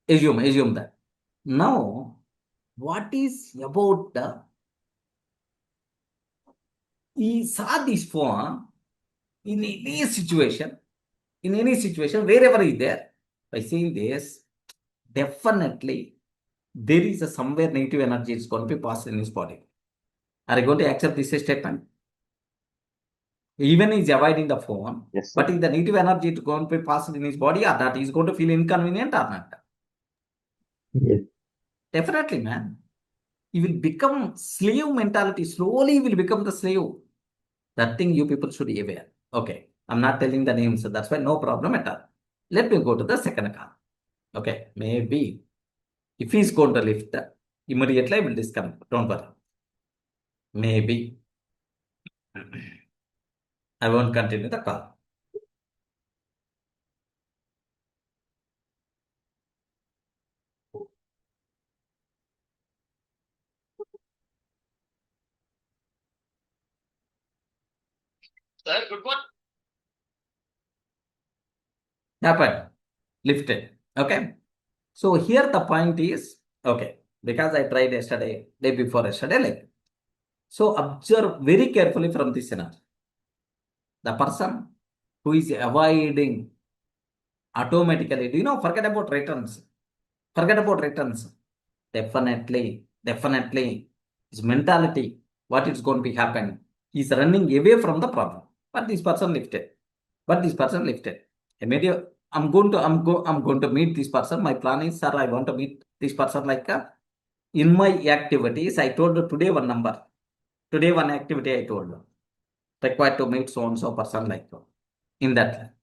Assume that. Now, what is about he saw this phone in any situation, wherever he is there, by saying this, definitely there is a somewhere negative energy is going to be passed in his body. Are you going to accept this statement? Even he is avoiding the phone, Yes, sir. but if the negative energy is going to be passed in his body or not, he is going to feel inconvenient or not? Yes. Definitely, man. He will become slave mentality. Slowly, he will become the slave. That thing you people should be aware. Okay. I'm not telling the names, so that's why no problem at all. Let me go to the second call. Okay. Maybe if he's going to lift, immediately I will disconnect. Don't worry. Maybe I won't continue the call. Sir, good one. Happened. Lifted. Okay. So here the point is, okay, because I tried yesterday, day before yesterday, like, so observe very carefully from this scenario. The person who is avoiding automatically, forget about returns. Forget about returns. Definitely, his mentality, what is going to be happen, he's running away from the problem. But this person lifted. Immediately, I'm going to meet this person. My plan is, sir, I want to meet this person like in my activities. I told her today one number. Today one activity I told her. Required to meet so and so person like in that.